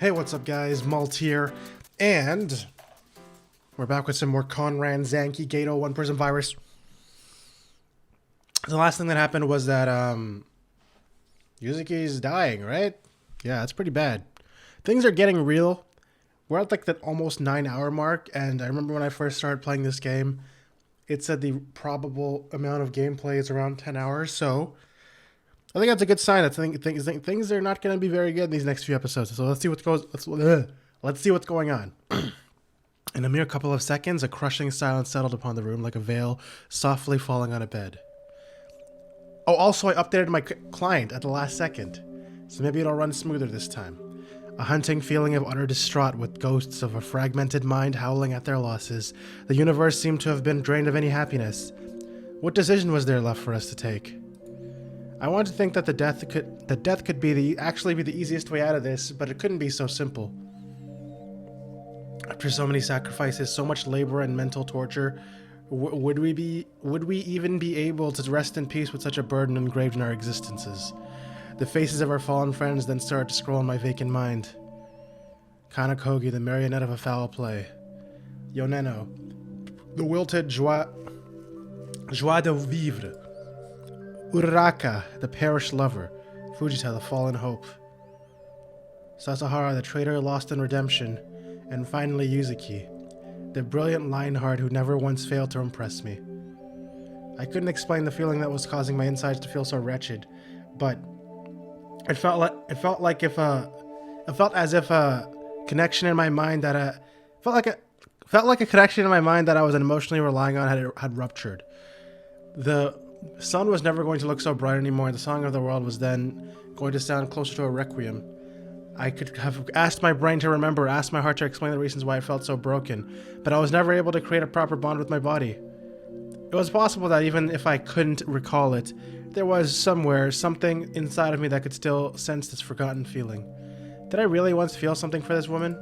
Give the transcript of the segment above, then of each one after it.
Hey, what's up guys, Maltosier, and we're back with some more Konran, Zanki, GATE01 Prism virus. The last thing that happened was that Yuzuki's dying, right? Yeah, that's pretty bad. Things are getting real. We're at like the almost 9-hour mark, and I remember when I first started playing this game, it said the probable amount of gameplay is around 10 hours, so I think that's a good sign. Things are not going to be very good in these next few episodes. So let's see let's see what's going on. In a mere couple of seconds, a crushing silence settled upon the room like a veil softly falling on a bed. Oh, also I updated my client at the last second, so maybe it'll run smoother this time. A haunting feeling of utter distraught with ghosts of a fragmented mind howling at their losses. The universe seemed to have been drained of any happiness. What decision was there left for us to take? I want to think that the death could actually be the easiest way out of this, but it couldn't be so simple. After so many sacrifices, so much labor and mental torture, would we even be able to rest in peace with such a burden engraved in our existences? The faces of our fallen friends then started to scroll in my vacant mind. Kanakogi, the marionette of a foul play. Yoneno, the wilted joie de vivre. Uraraka, the perished lover. Fujita, the fallen hope. Sasahara, the traitor lost in redemption. And finally Yuzuki, the brilliant lionheart who never once failed to impress me. I couldn't explain the feeling that was causing my insides to feel so wretched, but it felt as if a connection in my mind that I was emotionally relying on had ruptured. The sun was never going to look so bright anymore. The song of the world was then going to sound closer to a requiem. I could have asked my brain to remember, asked my heart to explain the reasons why I felt so broken, but I was never able to create a proper bond with my body. It was possible that even if I couldn't recall it, there was something inside of me that could still sense this forgotten feeling. Did I really once feel something for this woman?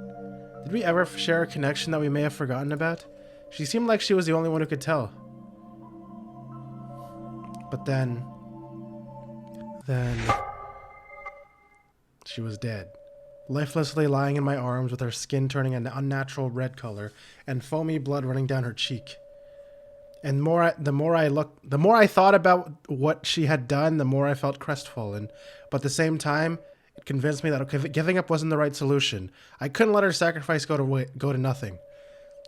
Did we ever share a connection that we may have forgotten about? She seemed like she was the only one who could tell. But then she was dead, lifelessly lying in my arms with her skin turning an unnatural red color and foamy blood running down her cheek. And the more I thought about what she had done, the more I felt crestfallen. But at the same time, it convinced me that giving up wasn't the right solution. I couldn't let her sacrifice go to nothing.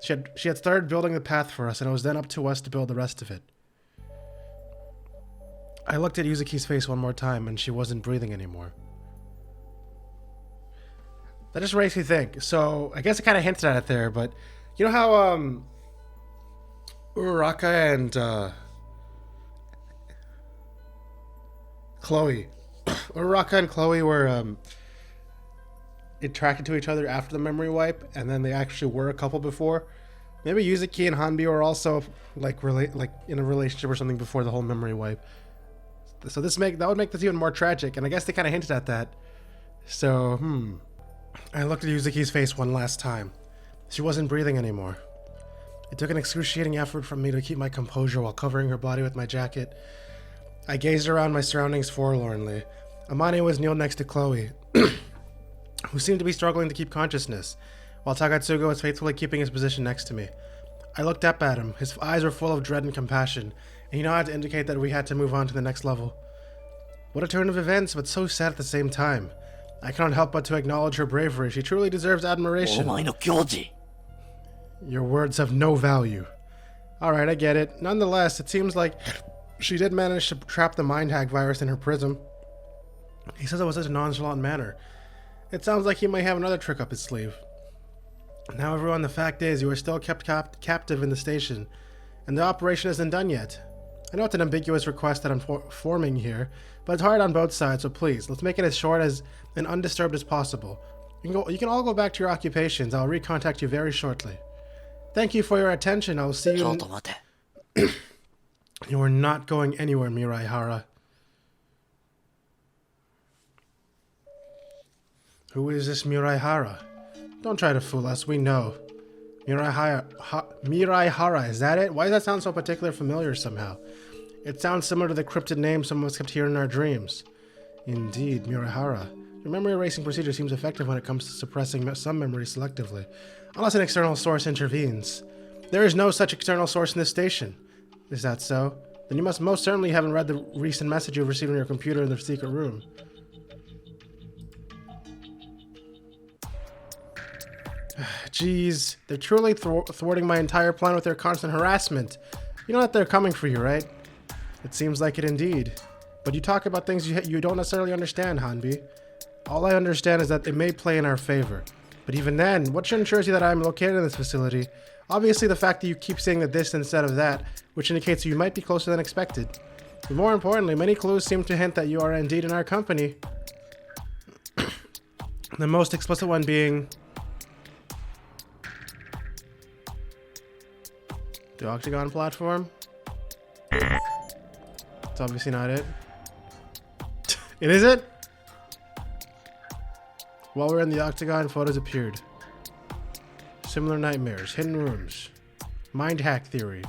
She had started building the path for us, and it was then up to us to build the rest of it. I looked at Yuzuki's face one more time, and she wasn't breathing anymore. That just makes me think. So, I guess I kind of hinted at it there, but you know how, Uraraka and, Chloe. Uraraka and Chloe were, attracted to each other after the memory wipe, and then they actually were a couple before. Maybe Yuzuki and Hanbi were also, like in a relationship or something before the whole memory wipe. So that would make this even more tragic, and I guess they kind of hinted at that. So, I looked at Yuzuki's face one last time. She wasn't breathing anymore. It took an excruciating effort from me to keep my composure while covering her body with my jacket. I gazed around my surroundings forlornly. Amane was kneeled next to Chloe, who seemed to be struggling to keep consciousness, while Takatsugo was faithfully keeping his position next to me. I looked up at him. His eyes were full of dread and compassion, and he nodded to indicate that we had to move on to the next level. What a turn of events, but so sad at the same time. I cannot help but to acknowledge her bravery. She truly deserves admiration. Your words have no value. Alright, I get it. Nonetheless, it seems like she did manage to trap the mind hack virus in her prism. He says it was such a nonchalant manner. It sounds like he might have another trick up his sleeve. Now everyone, the fact is, you are still kept captive in the station, and the operation isn't done yet. I know it's an ambiguous request that I'm forming here, but it's hard on both sides, so please, let's make it as short and undisturbed as possible. You can all go back to your occupations. I'll recontact you very shortly. Thank you for your attention. I'll see you You are not going anywhere, Mirai Hara. Who is this Mirai Hara? Don't try to fool us, we know. Mirai Hara, is that it? Why does that sound so particularly familiar somehow? It sounds similar to the cryptid name some of us kept hearing in our dreams. Indeed, Mirai Hara. Your memory erasing procedure seems effective when it comes to suppressing some memories selectively, unless an external source intervenes. There is no such external source in this station. Is that so? Then you must most certainly haven't read the recent message you've received on your computer in the secret room. Jeez, they're truly thwarting my entire plan with their constant harassment. You know that they're coming for you, right? It seems like it indeed. But you talk about things you don't necessarily understand, Hanbi. All I understand is that it may play in our favor. But even then, what ensures you that I'm located in this facility? Obviously the fact that you keep saying the this instead of that, which indicates you might be closer than expected. But more importantly, many clues seem to hint that you are indeed in our company. The most explicit one being the Octagon platform. It's obviously not it. It isn't? While we're in the Octagon, photos appeared. Similar nightmares, hidden rooms, mind hack theory.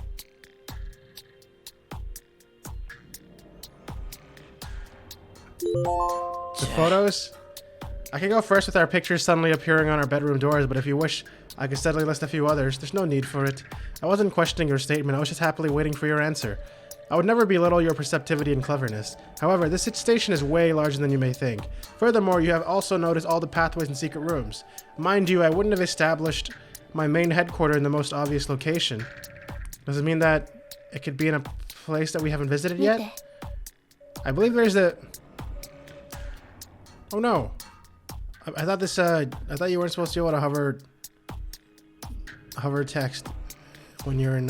The photos? I can go first with our pictures suddenly appearing on our bedroom doors, but if you wish, I can steadily list a few others. There's no need for it. I wasn't questioning your statement, I was just happily waiting for your answer. I would never belittle your perceptivity and cleverness. However, this station is way larger than you may think. Furthermore, you have also noticed all the pathways and secret rooms. Mind you, I wouldn't have established my main headquarters in the most obvious location. Does it mean that it could be in a place that we haven't visited yet? I believe there's a... Oh no. I thought this, I thought you weren't supposed to be able to hover text when you're in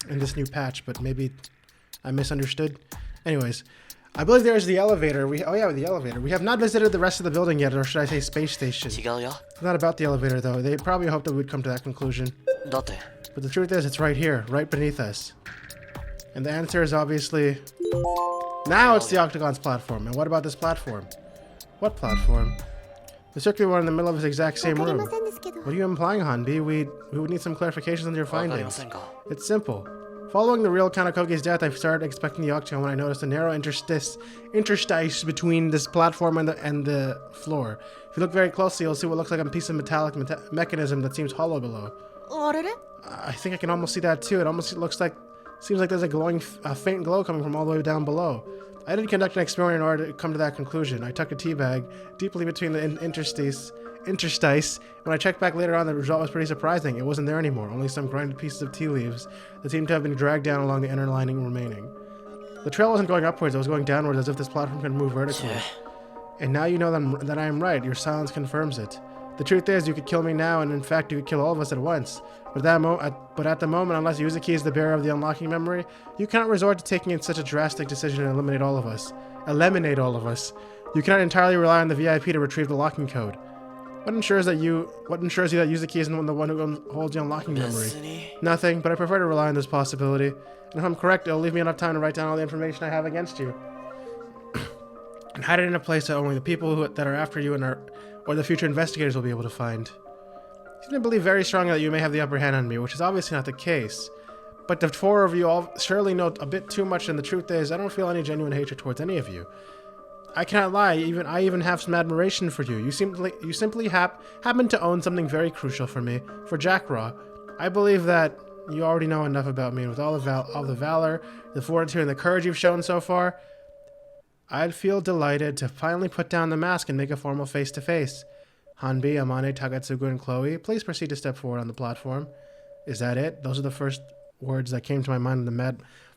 this new patch, but maybe I misunderstood. Anyways, I believe there's the elevator. Oh yeah, the elevator. We have not visited the rest of the building yet, or should I say space station. It's not about the elevator though. They probably hoped that we'd come to that conclusion. But the truth is, it's right here, right beneath us. And the answer is obviously... Now it's the Octagon's platform. And what about this platform? What platform? The circular one in the middle of this exact same room. What are you implying, Hanbi? We would need some clarifications on your findings. It's simple. Following the real Kanakoge's death, I started expecting the Octagon when I noticed a narrow interstice between this platform and the floor. If you look very closely, you'll see what looks like a piece of metallic mechanism that seems hollow below. I think I can almost see that too. It almost seems like there's a glowing, faint glow coming from all the way down below. I did conduct an experiment in order to come to that conclusion. I tucked a tea bag deeply between the interstice. When I checked back later on, the result was pretty surprising. It wasn't there anymore, only some grinded pieces of tea leaves that seemed to have been dragged down along the inner lining remaining. The trail wasn't going upwards, it was going downwards as if this platform could move vertically. And now you know that I am right. Your silence confirms it. The truth is, you could kill me now, and in fact, you could kill all of us at once. But at the moment, unless Yuzuki is the bearer of the unlocking memory, you cannot resort to taking such a drastic decision and eliminate all of us. Eliminate all of us. You cannot entirely rely on the VIP to retrieve the locking code. What ensures you that Yuzuki isn't the one who holds the unlocking memory? Nothing, but I prefer to rely on this possibility. And if I'm correct, it'll leave me enough time to write down all the information I have against you. And hide it in a place that only the people that are after you or the future investigators will be able to find. You seem to believe very strongly that you may have the upper hand on me, which is obviously not the case. But the four of you all surely know a bit too much, and the truth is, I don't feel any genuine hatred towards any of you. I cannot lie, I even have some admiration for you. You simply happen to own something very crucial for me, for Jackraw. I believe that you already know enough about me, and with all the valor, the fortitude, and the courage you've shown so far, I'd feel delighted to finally put down the mask and make a formal face-to-face. Hanbi, Amane, Tagatsugu, and Chloe, please proceed to step forward on the platform. Is that it? Those are the first words that came to my mind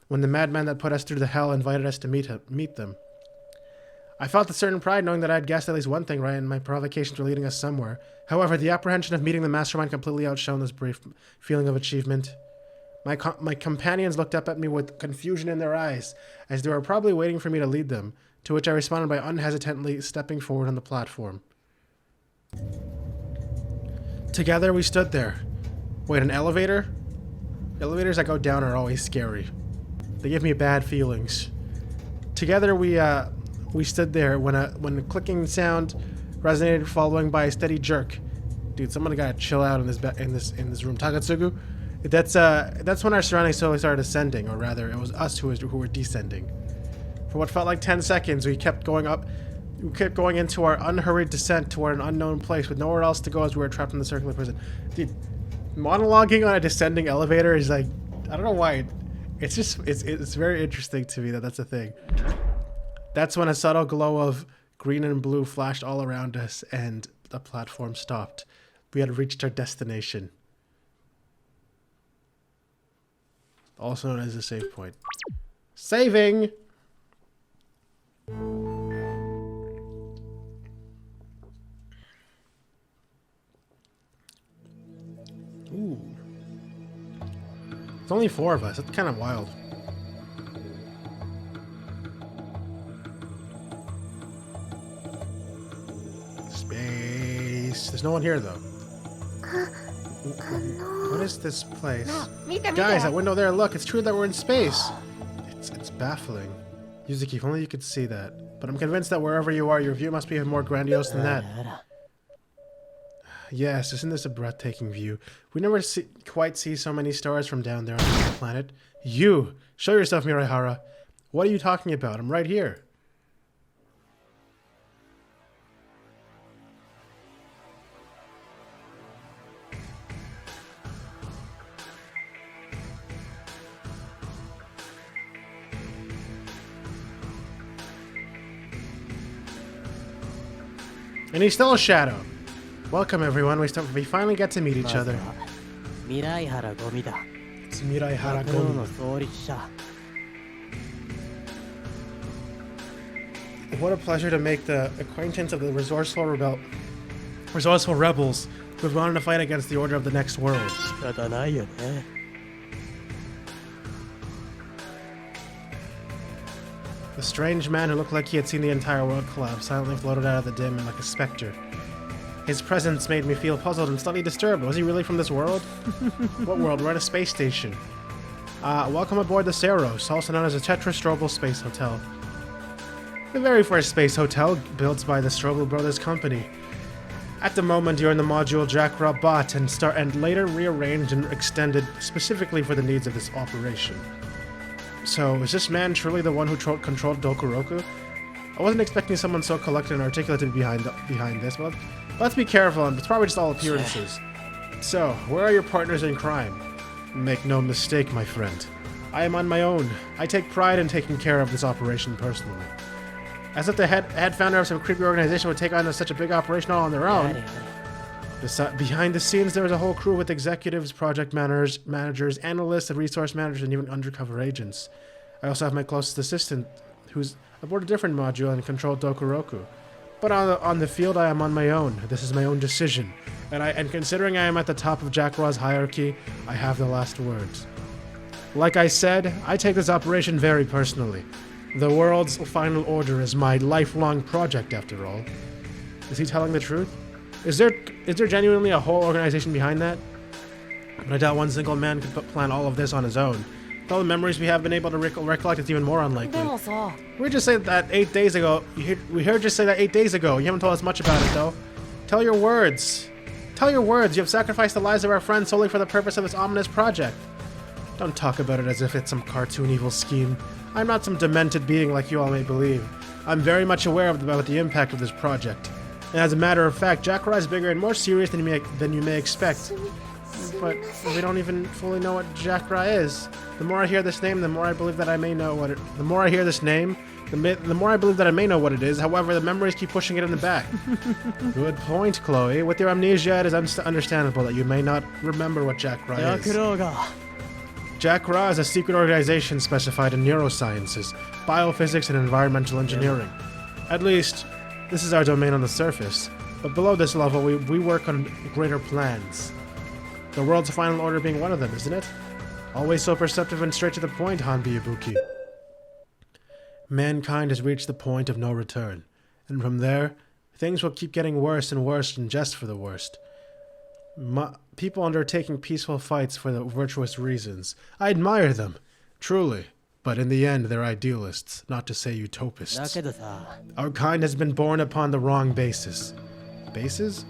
when the madman that put us through the hell invited us to meet them. I felt a certain pride knowing that I had guessed at least one thing right and my provocations were leading us somewhere. However, the apprehension of meeting the mastermind completely outshone this brief feeling of achievement. My companions looked up at me with confusion in their eyes, as they were probably waiting for me to lead them, to which I responded by unhesitantly stepping forward on the platform. Together we stood there. Wait, an elevator? Elevators that go down are always scary. They give me bad feelings. Together we stood there when a clicking sound resonated, following by a steady jerk. Dude, someone gotta chill out in this room. Tagatsugu, that's when our surroundings slowly started ascending, or rather, it was us who were descending. For what felt like 10 seconds, we kept going up. We kept going into our unhurried descent toward an unknown place with nowhere else to go as we were trapped in the circular prison. Dude, monologuing on a descending elevator is like, I don't know why. It's just, it's very interesting to me that that's a thing. That's when a subtle glow of green and blue flashed all around us and the platform stopped. We had reached our destination. Also known as a save point. Saving! Ooh. It's only 4 of us. That's kind of wild. Space. There's no one here, though. What is this place? Guys, that window there, look. It's true that we're in space. It's baffling. Yuzuki, if only you could see that. But I'm convinced that wherever you are, your view must be more grandiose than that. Yes, isn't this a breathtaking view? We never quite see so many stars from down there on this planet. You! Show yourself, Mirahara. What are you talking about? I'm right here. And he's still a shadow. Welcome, everyone. We finally get to meet each other. It's Mirahara Gomi. What a pleasure to make the acquaintance of the resourceful rebels who've gone to fight against the order of the next world. The strange man who looked like he had seen the entire world collapse silently floated out of the dim like a specter. His presence made me feel puzzled and slightly disturbed. Was he really from this world? What world? We're at a space station. Welcome aboard the Saros, also known as the Tetrastrobal Space Hotel. The very first space hotel built by the Strobel Brothers Company. At the moment, you're in the module Jackra Bot and later rearranged and extended specifically for the needs of this operation. So, is this man truly the one who controlled Dokuroku? I wasn't expecting someone so collected and articulate to be behind this, but let's be careful, and it's probably just all appearances. So, where are your partners in crime? Make no mistake, my friend. I am on my own. I take pride in taking care of this operation personally. As if the head founder of some creepy organization would take on such a big operation all on their own. Behind the scenes, there was a whole crew with executives, project managers, analysts, resource managers, and even undercover agents. I also have my closest assistant, who's aboard a different module and controlled Dokuroku. But on the field, I am on my own. This is my own decision. And considering I am at the top of Jackraw's hierarchy, I have the last words. Like I said, I take this operation very personally. The world's final order is my lifelong project, after all. Is he telling the truth? Is there genuinely a whole organization behind that? But I doubt one single man could plan all of this on his own. With all the memories we have been able to recollect, it's even more unlikely. We just said that 8 days ago. We heard you say that 8 days ago. You haven't told us much about it, though. Tell your words. Tell your words. You have sacrificed the lives of our friends solely for the purpose of this ominous project. Don't talk about it as if it's some cartoon evil scheme. I'm not some demented being like you all may believe. I'm very much aware about the impact of this project. And as a matter of fact, Jackra is bigger and more serious than you may expect. But we don't even fully know what Jackra is. The more I hear this name, the more I believe that I may know what it. The more I hear this name, the more I believe that I may know what it is. However, the memories keep pushing it in the back. Good point, Chloe. With your amnesia, it is understandable that you may not remember what Jackra is. Jackra is a secret organization specified in neurosciences, biophysics, and environmental engineering. At least, this is our domain on the surface, but below this level, we work on greater plans. The world's final order being one of them, isn't it? Always so perceptive and straight to the point, Hanbi Ibuki. Mankind has reached the point of no return, and from there, things will keep getting worse and worse and just for the worst. People undertaking peaceful fights for the virtuous reasons. I admire them, truly. But in the end, they're idealists, not to say utopists. Our kind has been born upon the wrong basis. Basis?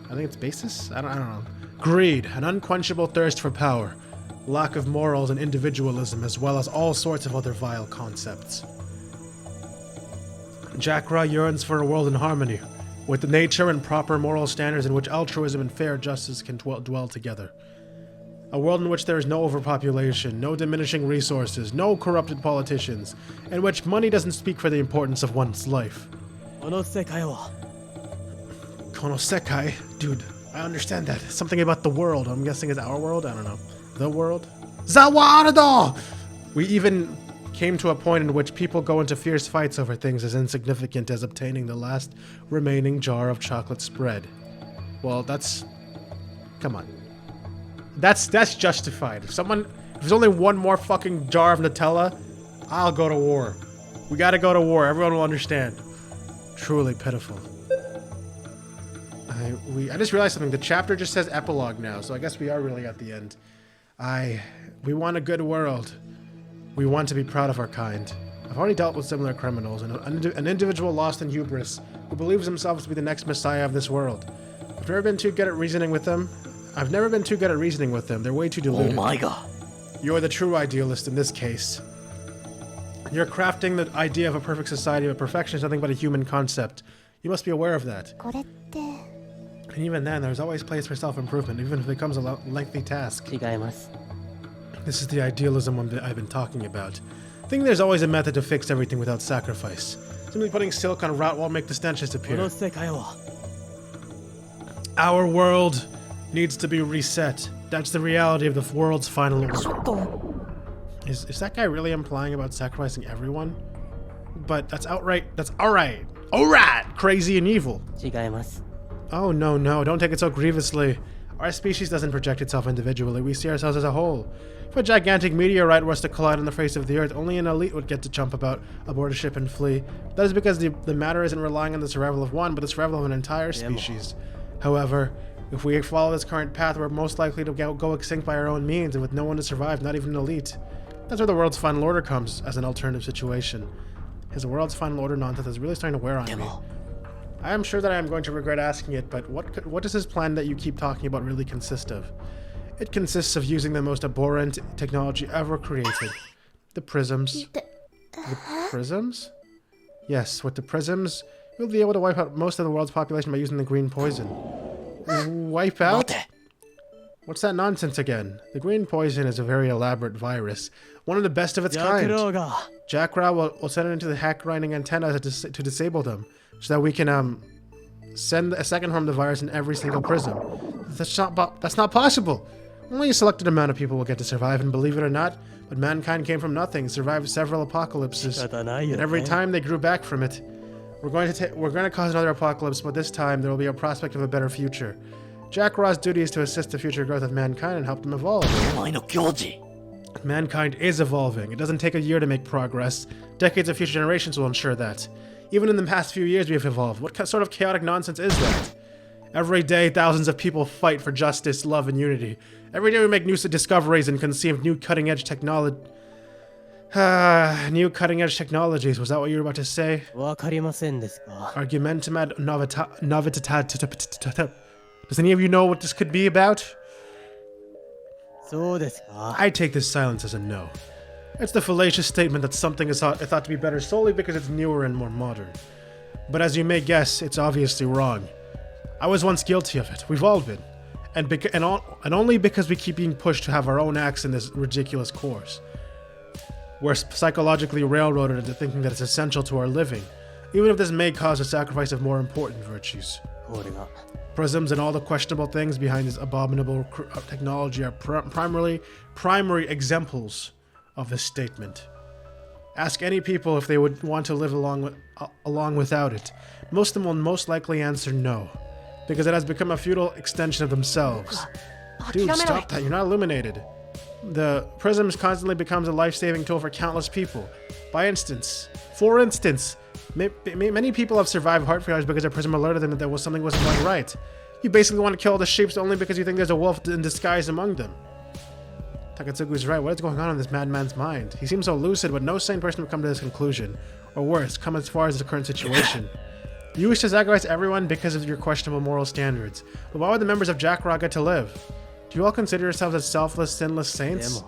I think it's basis? I don't know. Greed, an unquenchable thirst for power, lack of morals and individualism, as well as all sorts of other vile concepts. Jackra yearns for a world in harmony, with the nature and proper moral standards in which altruism and fair justice can dwell together. A world in which there is no overpopulation, no diminishing resources, no corrupted politicians, in which money doesn't speak for the importance of one's life. Konosekai? Dude, I understand that. Something about the world. I'm guessing it's our world? I don't know. The world? Zawardo! We even came to a point in which people go into fierce fights over things as insignificant as obtaining the last remaining jar of chocolate spread. Well, that's... Come on. That's justified. If there's only one more fucking jar of Nutella, I'll go to war. We gotta go to war. Everyone will understand. Truly pitiful. I just realized something. The chapter just says epilogue now, so I guess we are really at the end. We want a good world. We want to be proud of our kind. I've already dealt with similar criminals, and an individual lost in hubris who believes himself to be the next messiah of this world. I've never been too good at reasoning with them. They're way too deluded. Oh my god. You're the true idealist in this case. You're crafting the idea of a perfect society, but perfection is nothing but a human concept. You must be aware of that. And even then, there's always place for self-improvement, even if it becomes a lengthy task. This is the idealism I've been talking about. I think there's always a method to fix everything without sacrifice. Simply putting silk on a route won't make the stench disappear. Our world needs to be reset. That's the reality of the world's final order. Is that guy really implying about sacrificing everyone? But that's alright, crazy and evil. Oh no, don't take it so grievously. Our species doesn't project itself individually, we see ourselves as a whole. If a gigantic meteorite was to collide on the face of the earth, only an elite would get to jump about aboard a ship and flee. That is because the matter isn't relying on the survival of one, but the survival of an entire species. However, if we follow this current path, we're most likely to go extinct by our own means, and with no one to survive, not even an elite. That's where the world's final order comes, as an alternative situation. Because the world's final order nonsense is really starting to wear on me. I am sure that I am going to regret asking it, but what does this plan that you keep talking about really consist of? It consists of using the most abhorrent technology ever created. The prisms. The prisms? Yes, with the prisms, we'll be able to wipe out most of the world's population by using the green poison. Wipe out? What's that nonsense again? The green poison is a very elaborate virus. One of the best of its kind. Jackra will send it into the hack grinding antenna to disable them, so that we can send a second form of the virus in every single prism. That's not possible. Only a selected amount of people will get to survive, and believe it or not, but mankind came from nothing, survived several apocalypses, and every time they grew back from it. We're going to cause another apocalypse, but this time there will be a prospect of a better future. Jakra's duty is to assist the future growth of mankind and help them evolve. Mankind is evolving. It doesn't take a year to make progress. Decades of future generations will ensure that. Even in the past few years we have evolved. What sort of chaotic nonsense is that? Every day, thousands of people fight for justice, love, and unity. Every day we make new discoveries and conceive new cutting-edge technology. New cutting-edge technologies. Was that what you were about to say? Argumentum ad novitatat. Does any of you know what this could be about? I take this silence as a no. It's the fallacious statement that something is thought to be better solely because it's newer and more modern. But as you may guess, it's obviously wrong. I was once guilty of it. We've all been. And only because we keep being pushed to have our own acts in this ridiculous course. We're psychologically railroaded into thinking that it's essential to our living, even if this may cause a sacrifice of more important virtues. Prisms and all the questionable things behind this abominable technology are primary examples of this statement. Ask any people if they would want to live along without it. Most of them will most likely answer no, because it has become a futile extension of themselves. Dude, stop that, you're not illuminated. The prisms constantly becomes a life-saving tool for countless people. For instance, many people have survived heart failures because their prism alerted them that something wasn't going right. You basically want to kill the sheep only because you think there's a wolf in disguise among them. Takatsugu's right. What is going on in this madman's mind? He seems so lucid, but no sane person would come to this conclusion. Or worse, come as far as the current situation. You wish to sacrifice everyone because of your questionable moral standards. But why would the members of Jackra get to live? Do you all consider yourselves as selfless, sinless saints?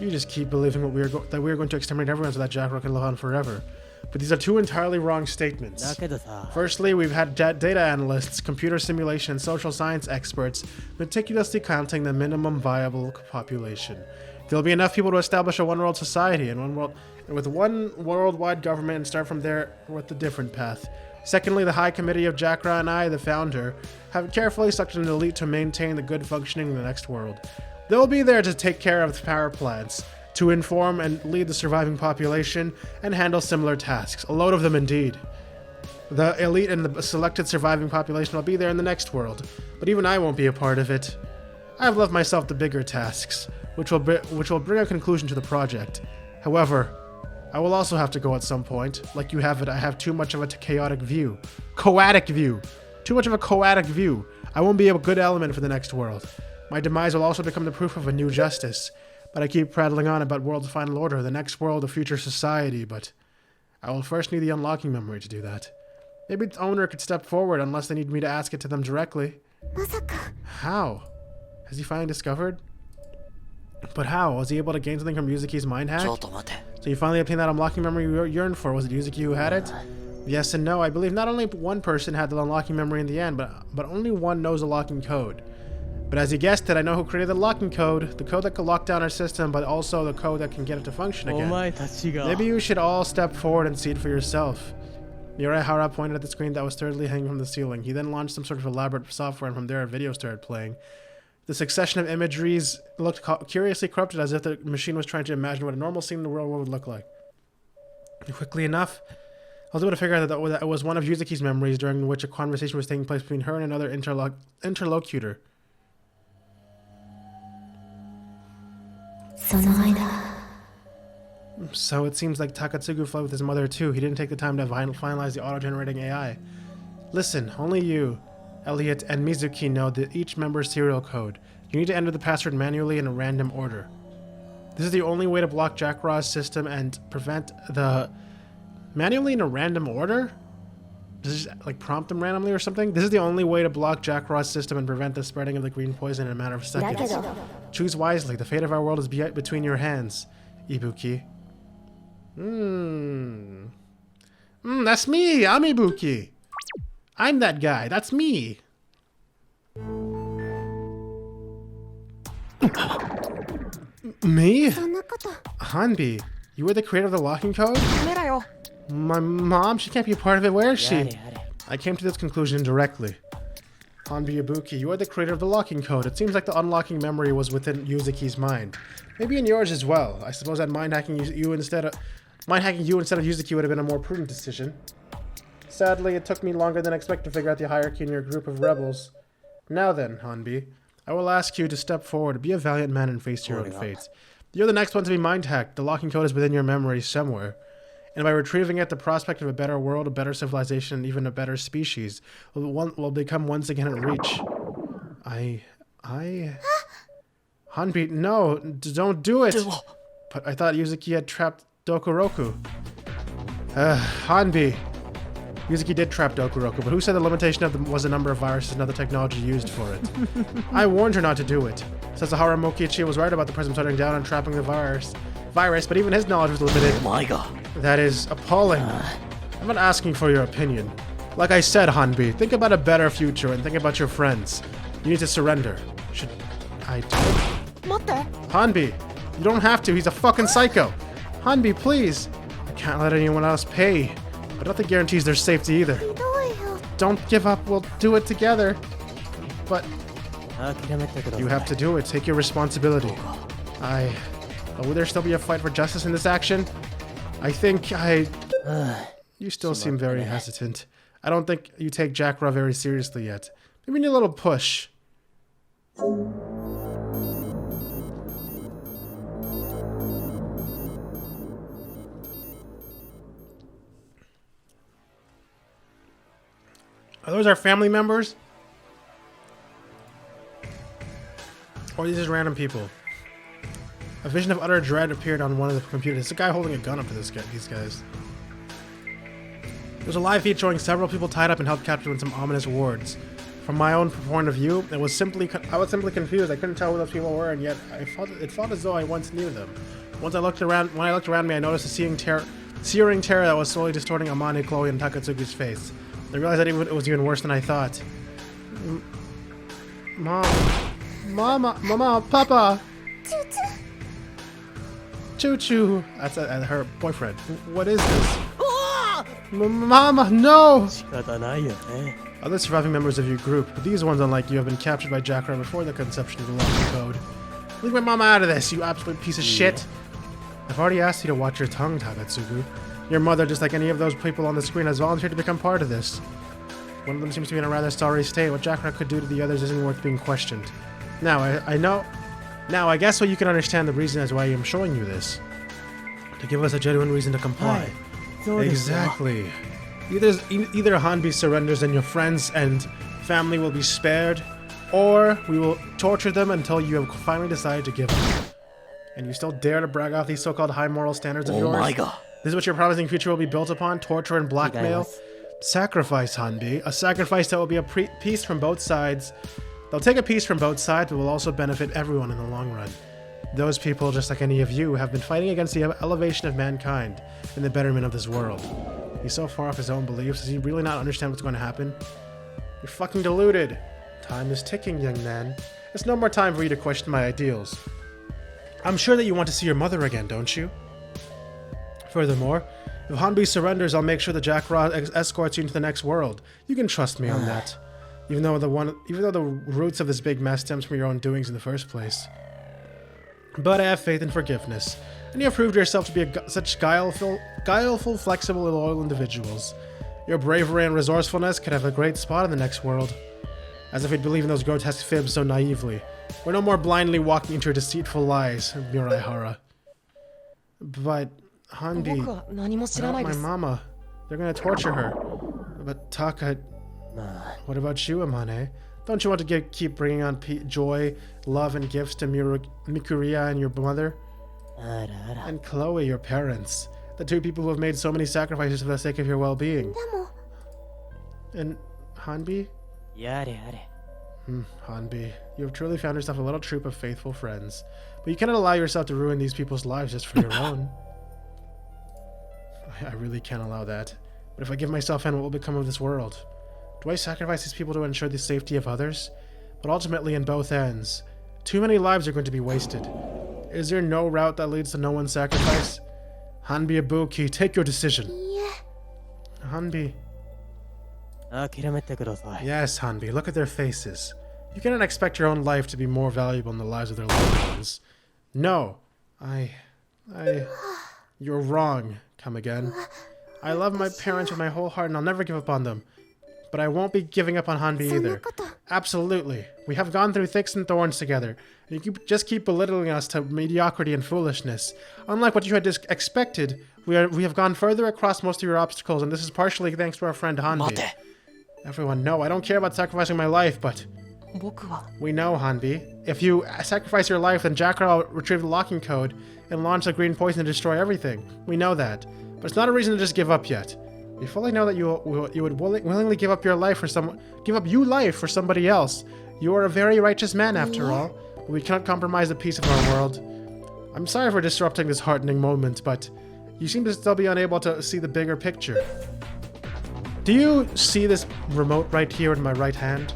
You just keep believing that we are going to exterminate everyone so that Jackra can live on forever. But these are two entirely wrong statements. Firstly, we've had data analysts, computer simulation, and social science experts meticulously counting the minimum viable population. There'll be enough people to establish a one-world society and with one worldwide government and start from there with a different path. Secondly, the High Committee of Jakra and I, the founder, have carefully selected an elite to maintain the good functioning of the next world. They'll be there to take care of the power plants, to inform and lead the surviving population, and handle similar tasks. A load of them indeed. The elite and the selected surviving population will be there in the next world, but even I won't be a part of it. I've left myself the bigger tasks, which will bring a conclusion to the project. However, I will also have to go at some point. Like you have it, I have too much of a chaotic view. Coatic view. Too much of a coatic view. I won't be a good element for the next world. My demise will also become the proof of a new justice. But I keep prattling on about world's final order, the next world, a future society, but I will first need the unlocking memory to do that. Maybe its owner could step forward unless they need me to ask it to them directly. How? Has he finally discovered? But how? Was he able to gain something from Yuzuki's mind hack? So you finally obtained that unlocking memory you yearned for. Was it Yuzuki who had it? Yes and no. I believe not only one person had the unlocking memory in the end, but only one knows the locking code. But as you guessed it, I know who created the locking code. The code that can lock down our system, but also the code that can get it to function again. Maybe you should all step forward and see it for yourself. Yorihara pointed at the screen that was sturdily hanging from the ceiling. He then launched some sort of elaborate software, and from there a video started playing. The succession of imageries looked curiously corrupted, as if the machine was trying to imagine what a normal scene in the real world would look like. Quickly enough, I was able to figure out that it was one of Yuzuki's memories, during which a conversation was taking place between her and another interlocutor. So it seems like Takatsugu fled with his mother too. He didn't take the time to finalize the auto-generating AI. Listen, only you, Elliot, and Mizuki know each member's serial code. You need to enter the password manually in a random order. This is the only way to block Jakraw's system and prevent the... Manually in a random order? Does it like prompt them randomly or something? This is the only way to block Jakraw's system and prevent the spreading of the green poison in a matter of seconds. Choose wisely. The fate of our world is between your hands, Ibuki. That's me. I'm Ibuki. I'm that guy. That's me. Me? Hanbi, you were the creator of the locking code? My mom? She can't be a part of it. Where is she? I came to this conclusion indirectly. Hanbi Ibuki, you are the creator of the locking code. It seems like the unlocking memory was within Yuzuki's mind. Maybe in yours as well. I suppose that mind hacking you instead of Yuzuki would have been a more prudent decision. Sadly, it took me longer than expected to figure out the hierarchy in your group of rebels. Now then, Hanbi, I will ask you to step forward, be a valiant man and face your own fate. You're the next one to be mind hacked. The locking code is within your memory somewhere. And by retrieving it, the prospect of a better world, a better civilization, and even a better species will become once again in reach. Hanbi, no, don't do it! But I thought Yuzuki had trapped Dokuroku. Hanbi. Yuzuki did trap Dokuroku, but who said the limitation of them was the number of viruses and other technology used for it? I warned her not to do it. Sasahara Mokichi was right about the Prism shutting down and trapping the virus, but even his knowledge was limited. Oh my god. That is appalling. I'm not asking for your opinion. Like I said, Hanbi, think about a better future and think about your friends. You need to surrender. Should I do it? Hanbi, you don't have to. He's a fucking psycho. Hanbi, please. I can't let anyone else pay. But nothing guarantees their safety either. Don't give up. We'll do it together. But you have to do it. Take your responsibility. Will there still be a fight for justice in this action? You still seem very hesitant. I don't think you take Jakra very seriously yet. Maybe need a little push. Are those our family members? Or are these just random people? A vision of utter dread appeared on one of the computers. It's a guy holding a gun up to these guys. There's a live feed showing several people tied up and held captive in some ominous wards. From my own point of view, I was simply confused. I couldn't tell who those people were, and yet it felt as though I once knew them. When I looked around me, I noticed the searing terror that was slowly distorting Amane, Chloe, and Takatsuki's face. I realized that it was even worse than I thought. Mama, Papa! Choo-choo! That's her boyfriend. What is this? Mama, no! Other surviving members of your group, but these ones, unlike you, have been captured by Jackra before the conception of the locking code. Leave my mama out of this, you absolute piece of shit! I've already asked you to watch your tongue, Takatsugu. Your mother, just like any of those people on the screen, has volunteered to become part of this. One of them seems to be in a rather sorry state. What Jackra could do to the others isn't worth being questioned. Now, I know... Now, I guess so you can understand the reason as why I'm showing you this. To give us a genuine reason to comply. Exactly. Either Hanbi surrenders and your friends and family will be spared, or we will torture them until you have finally decided to give up. And you still dare to brag off these so-called high moral standards of yours? Oh my god. This is what your promising future will be built upon? Torture and blackmail? Sacrifice, Hanbi. A sacrifice that will be a piece from both sides. They'll take a piece from both sides, but will also benefit everyone in the long run. Those people, just like any of you, have been fighting against the elevation of mankind and the betterment of this world. He's so far off his own beliefs. Does he really not understand what's going to happen? You're fucking deluded. Time is ticking, young man. There's no more time for you to question my ideals. I'm sure that you want to see your mother again, don't you? Furthermore, if Hanbi surrenders, I'll make sure that Jackra escorts you into the next world. You can trust me on that. Even though the roots of this big mess stems from your own doings in the first place. But I have faith in forgiveness, and you have proved yourself to be such guileful, flexible, and loyal individuals. Your bravery and resourcefulness could have a great spot in the next world. As if we'd believe in those grotesque fibs so naively. We're no more blindly walking into your deceitful lies, Muraihara. But, Hanbi, without my mama, they're gonna torture her. But Taka, what about you, Amane? Don't you want to keep bringing on joy, love, and gifts to Mikuriya and your mother? And Chloe, your parents. The two people who have made so many sacrifices for the sake of your well-being. And Hanbi? Hanbi, you have truly found yourself a little troop of faithful friends. But you cannot allow yourself to ruin these people's lives just for your own. I really can't allow that. But if I give myself in, what will become of this world? Do I sacrifice these people to ensure the safety of others? But ultimately, in both ends, too many lives are going to be wasted. Is there no route that leads to no one's sacrifice? Hanbi Ibuki, take your decision. Yeah. Hanbi. Yes, Hanbi, look at their faces. You cannot expect your own life to be more valuable than the lives of their loved ones. No. You're wrong. Come again. I love my parents with my whole heart and I'll never give up on them. But I won't be giving up on Hanbi either. Absolutely. We have gone through thicks and thorns together. And you just keep belittling us to mediocrity and foolishness. Unlike what you had expected, we have gone further across most of your obstacles, and this is partially thanks to our friend Hanbi. Everyone, no, I don't care about sacrificing my life, but... We know, Hanbi. If you sacrifice your life, then Jackra will retrieve the locking code and launch the green poison to destroy everything. We know that. But it's not a reason to just give up yet. We fully know that you would willingly give up your life for life for somebody else. You are a very righteous man, after all. But we cannot compromise the peace of our world. I'm sorry for disrupting this heartening moment, but you seem to still be unable to see the bigger picture. Do you see this remote right here in my right hand?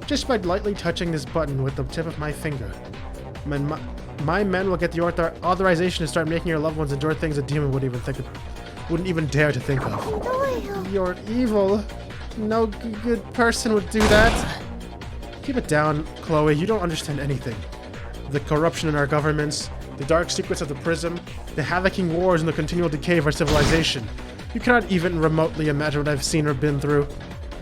Just by lightly touching this button with the tip of my finger, my men will get the authorization to start making your loved ones endure things a demon wouldn't even dare to think of. You're evil. No good person would do that. Keep it down, Chloe. You don't understand anything. The corruption in our governments, the dark secrets of the Prism, the havocing wars and the continual decay of our civilization. You cannot even remotely imagine what I've seen or been through.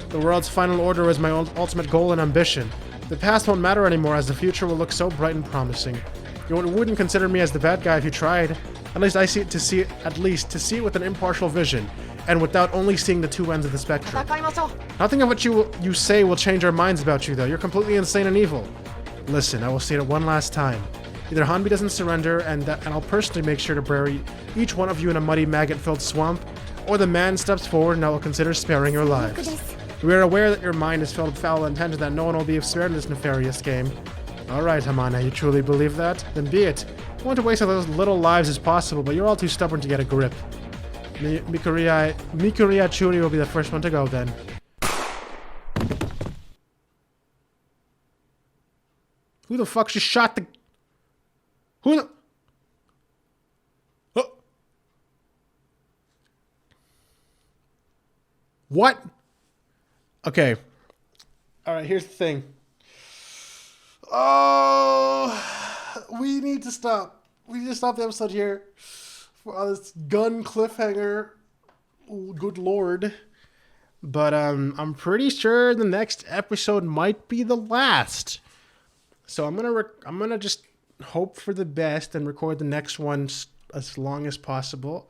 The world's final order is my ultimate goal and ambition. The past won't matter anymore as the future will look so bright and promising. You wouldn't consider me as the bad guy if you tried. At least I to see it with an impartial vision, and without only seeing the two ends of the spectrum. Nothing of what you say will change our minds about you, though. You're completely insane and evil. Listen, I will say it one last time. Either Hanbi doesn't surrender, and I'll personally make sure to bury each one of you in a muddy, maggot-filled swamp, or the man steps forward and I will consider sparing your lives. We are aware that your mind is filled with foul intent and that no one will be spared in this nefarious game. Alright, Hamana, you truly believe that? Then be it. I want to waste as little lives as possible, but you're all too stubborn to get a grip. Mikuria Churi will be the first one to go then. Who the fuck just shot the... Who the... Oh. What? Okay. Alright, here's the thing. Oh, we need to stop. We need to stop the episode here for this gun cliffhanger. Oh, good lord. But I'm pretty sure the next episode might be the last. So I'm gonna just hope for the best and record the next one as long as possible,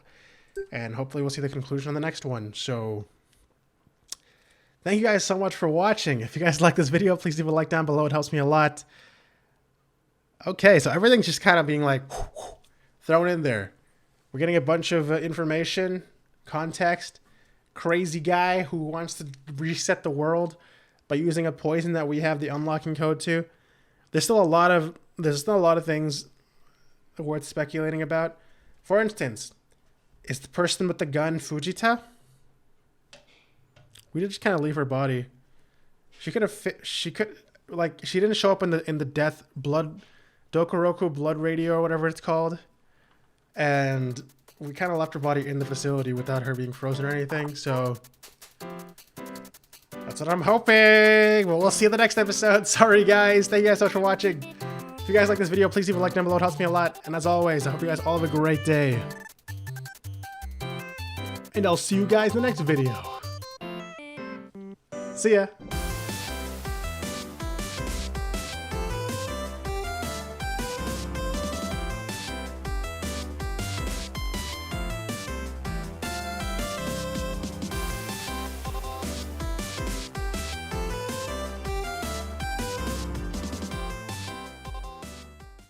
and hopefully we'll see the conclusion on the next one. So thank you guys so much for watching. If you guys like this video, please leave a like down below. It helps me a lot. Okay, so everything's just kind of being like thrown in there. We're getting a bunch of information, context, crazy guy who wants to reset the world by using a poison that we have the unlocking code to. There's still a lot of things worth speculating about. For instance, is the person with the gun Fujita? We did just kind of leave her body. She could have she didn't show up in the death blood Dokoroku blood radio or whatever it's called. And we kind of left her body in the facility without her being frozen or anything. So that's what I'm hoping. Well, we'll see you in the next episode. Sorry, guys. Thank you guys so much for watching. If you guys like this video, please leave a like down below. It helps me a lot. And as always, I hope you guys all have a great day. And I'll see you guys in the next video. See ya.